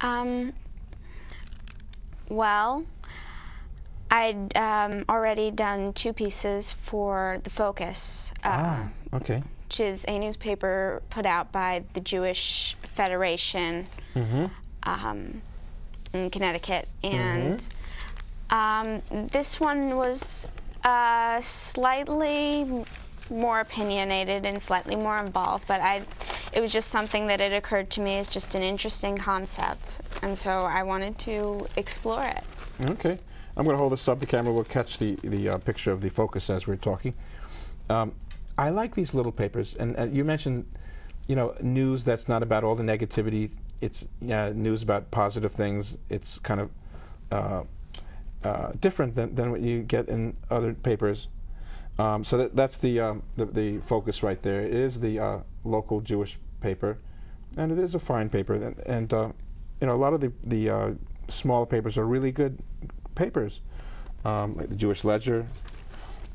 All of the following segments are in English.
Um, well, I'd already done 2 pieces for The Focus, Okay. which is a newspaper put out by the Jewish Federation in Connecticut. And this one was slightly more opinionated and slightly more involved, but it was just something that had occurred to me as just an interesting concept, and so I wanted to explore it. Okay. I'm going to hold this up. The camera will catch the picture of The Focus as we're talking. I like these little papers, and you mentioned, news that's not about all the negativity. It's news about positive things. It's kind of different than what you get in other papers. So that's the Focus right there. It is the local Jewish paper, and it is a fine paper. And a lot of the smaller papers are really good papers, like the Jewish Ledger.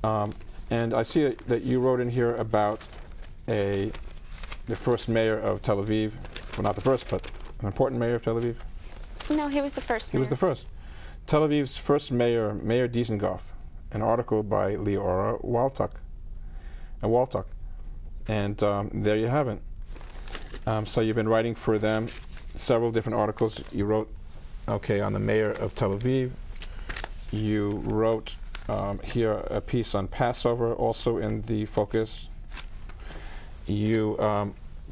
And I see that you wrote in here about the first mayor of Tel Aviv. Well, not the first, but an important mayor of Tel Aviv. No, he was the first mayor. He was the first. Tel Aviv's first mayor, Mayor Dizengoff. An article by Leora Waltuch. And there you have it. So you've been writing for them several different articles. You wrote, on the mayor of Tel Aviv. You wrote here a piece on Passover, also in The Focus. You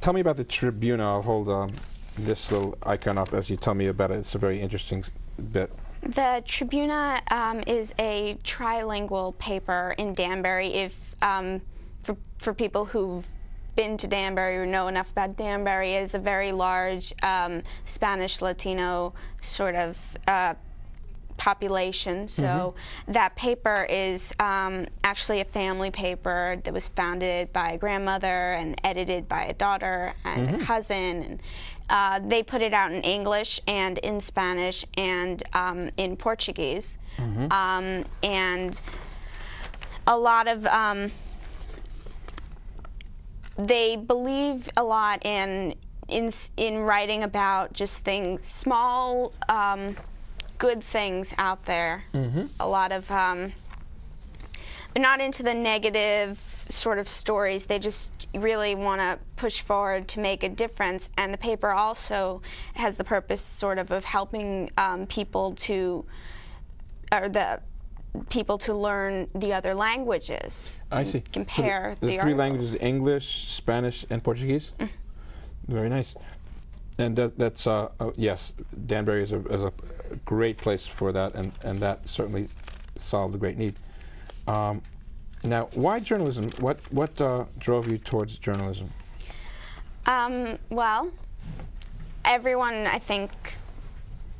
tell me about the Tribuna. I'll hold this little icon up as you tell me about it. It's a very interesting bit. The Tribuna is a trilingual paper in Danbury. For people who've been to Danbury or know enough about Danbury, it's a very large Spanish Latino sort of population. So that paper is actually a family paper that was founded by a grandmother and edited by a daughter and a cousin. And, they put it out in English and in Spanish and in Portuguese. And a lot of, they believe a lot in writing about just things, small, good things out there. A lot of, they're not into the negative sort of stories. They just really want to push forward to make a difference. And the paper also has the purpose sort of helping people to learn the other languages. I see. Compare so the 3 articles. languages: English, Spanish, and Portuguese. Very nice. And that's yes, Danbury is a great place for that, and that certainly solved a great need. Now, why journalism? What drove you towards journalism? Well, everyone, I think,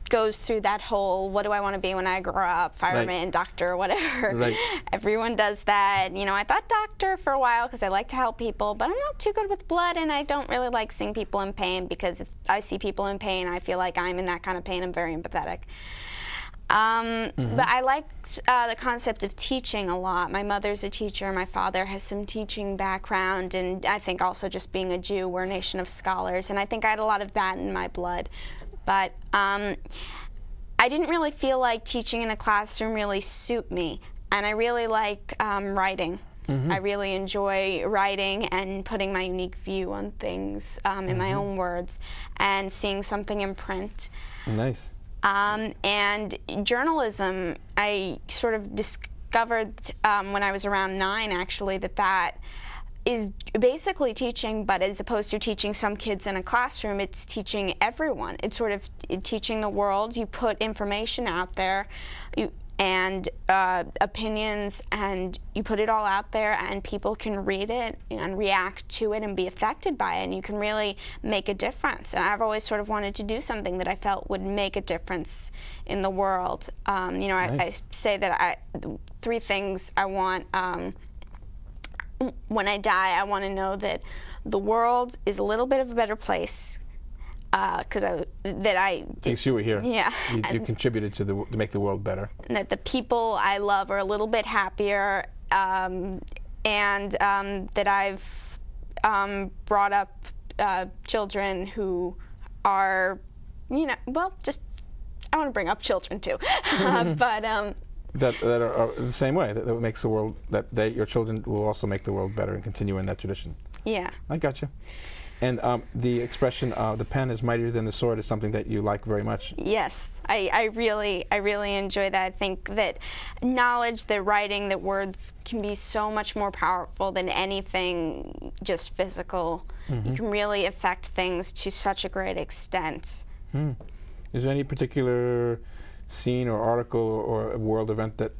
goes through that whole, what do I want to be when I grow up, fireman, doctor, whatever. Right. Everyone does that. I thought doctor for a while because I like to help people, but I'm not too good with blood, and I don't really like seeing people in pain, because if I see people in pain, I feel like I'm in that kind of pain. I'm very empathetic. But I liked the concept of teaching a lot. My mother's a teacher. My father has some teaching background, and I think also just being a Jew, we're a nation of scholars, and I think I had a lot of that in my blood. But I didn't really feel like teaching in a classroom really suit me, and I really like writing. I really enjoy writing and putting my unique view on things in my own words, and seeing something in print. Nice. And journalism, I sort of discovered when I was around 9, actually, that is basically teaching, but as opposed to teaching some kids in a classroom, it's teaching everyone. It's sort of teaching the world. You put information out there, and opinions, and you put it all out there, and people can read it and react to it and be affected by it, and you can really make a difference. And I've always sort of wanted to do something that I felt would make a difference in the world. Nice. I say that 3 things I want. When I die, I want to know that the world is a little bit of a better place. Because Because you were here. Yeah. You contributed to make the world better. And that the people I love are a little bit happier, and that I've brought up children who are well, just, I want to bring up children too. But that are the same way, that makes the world, your children will also make the world better and continue in that tradition. Yeah. I got you. And the expression, the pen is mightier than the sword, is something that you like very much. Yes, I really enjoy that. I think that knowledge, that writing, that words can be so much more powerful than anything just physical. Mm-hmm. You can really affect things to such a great extent. Is there any particular scene or article or a world event that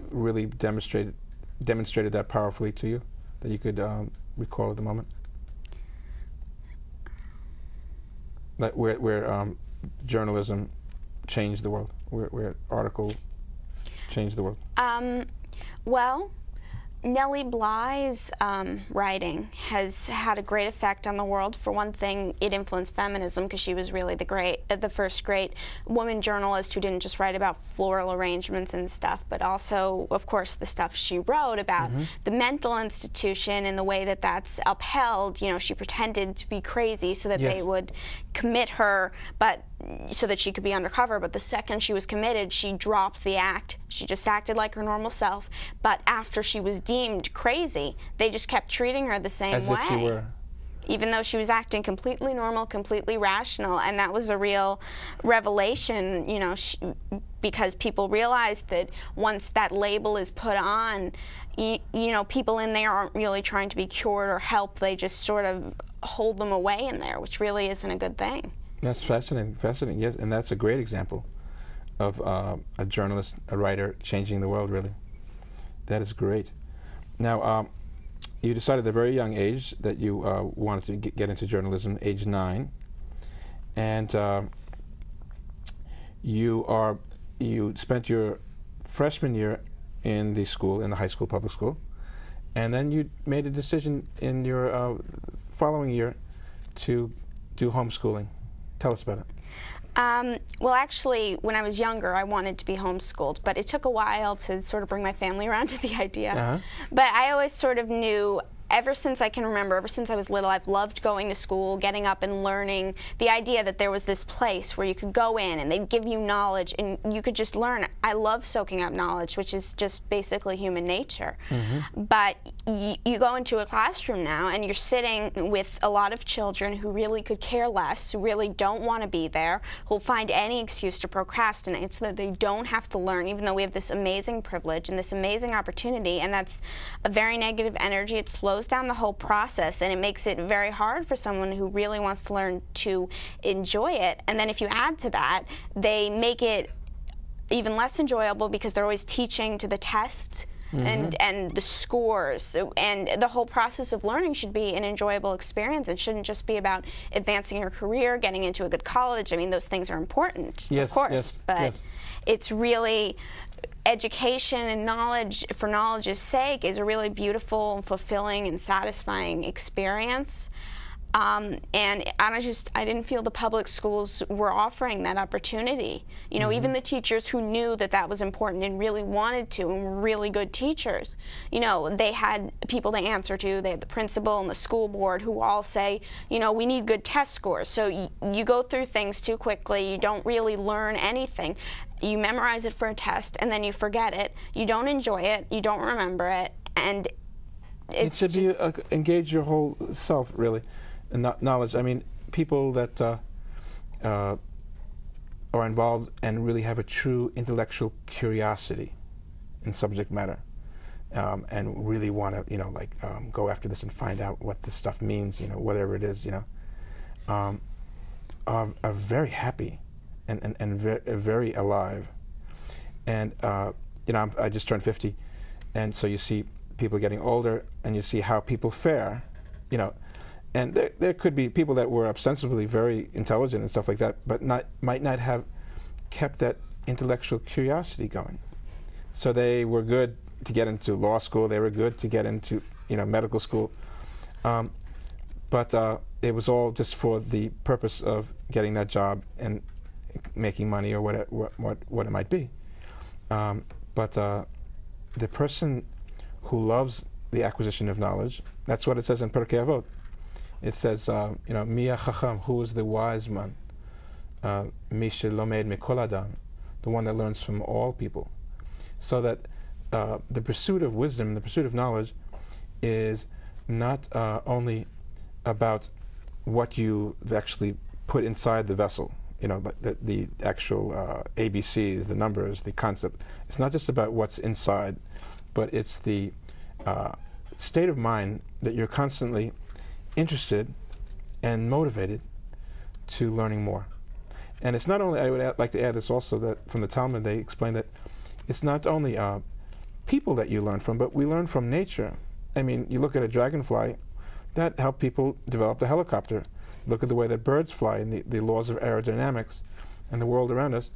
really demonstrated that powerfully to you, that you could recall at the moment? Like where journalism changed the world, where article changed the world? Well, Nellie Bly's writing has had a great effect on the world. For one thing, it influenced feminism because she was really the first great woman journalist who didn't just write about floral arrangements and stuff, but also, of course, the stuff she wrote about the mental institution and the way that that's upheld. You know, she pretended to be crazy so that they would commit her, but so that she could be undercover, but the second she was committed, she dropped the act. She just acted like her normal self, but after she was deemed crazy, they just kept treating her the same way. As if she were. Even though she was acting completely normal, completely rational, and that was a real revelation, you know, because people realized that once that label is put on, you know, people in there aren't really trying to be cured or helped, they just sort of hold them away in there, which really isn't a good thing. That's fascinating, yes, and that's a great example of a journalist, a writer changing the world, really. That is great. Now, you decided at a very young age that you wanted to get into journalism, age 9, and you spent your freshman year in the school, in the high school, public school, and then you made a decision in your following year to do homeschooling. Tell us about it. Well, actually, when I was younger, I wanted to be homeschooled, but it took a while to sort of bring my family around to the idea. But I always sort of knew, ever since I can remember, ever since I was little, I've loved going to school, getting up and learning. The idea that there was this place where you could go in and they'd give you knowledge and you could just learn. I love soaking up knowledge, which is just basically human nature. But you go into a classroom now and you're sitting with a lot of children who really could care less, who really don't want to be there, who'll find any excuse to procrastinate so that they don't have to learn, even though we have this amazing privilege and this amazing opportunity, and that's a very negative energy. It slows down the whole process, and it makes it very hard for someone who really wants to learn to enjoy it. And then if you add to that, they make it even less enjoyable because they're always teaching to the test and the scores, and the whole process of learning should be an enjoyable experience. It shouldn't just be about advancing your career, getting into a good college. I mean, those things are important, of course, but it's really education and knowledge for knowledge's sake is a really beautiful, fulfilling, and satisfying experience. And I didn't feel the public schools were offering that opportunity. You know, even the teachers who knew that that was important and really wanted to and were really good teachers, you know, they had people to answer to. They had the principal and the school board who all say, you know, we need good test scores. So you go through things too quickly. You don't really learn anything. You memorize it for a test and then you forget it. You don't enjoy it. You don't remember it. And it should be engage your whole self, really. And knowledge. I mean, people that are involved and really have a true intellectual curiosity in subject matter, and really want to, you know, like go after this and find out what this stuff means, you know, whatever it is, you know, are very happy and very alive. And you know, I just turned 50, and so you see people getting older, and you see how people fare, you know. And there could be people that were ostensibly very intelligent and stuff like that, but might not have kept that intellectual curiosity going. So they were good to get into law school. They were good to get into, you know, medical school. But it was all just for the purpose of getting that job and making money or what it might be. But the person who loves the acquisition of knowledge, that's what it says in Pirkei Avot. It says, you know, Mia Chacham, who is the wise man? Misha Lomed Mikol Adam, the one that learns from all people. So that the pursuit of wisdom, the pursuit of knowledge, is not only about what you actually put inside the vessel, you know, the actual ABCs, the numbers, the concept. It's not just about what's inside, but it's the state of mind that you're constantly interested and motivated to learning more. And it's not only, I would like to add this also, that from the Talmud they explain that it's not only people that you learn from, but we learn from nature. I mean, you look at a dragonfly, that helped people develop the helicopter. Look at the way that birds fly and the laws of aerodynamics and the world around us.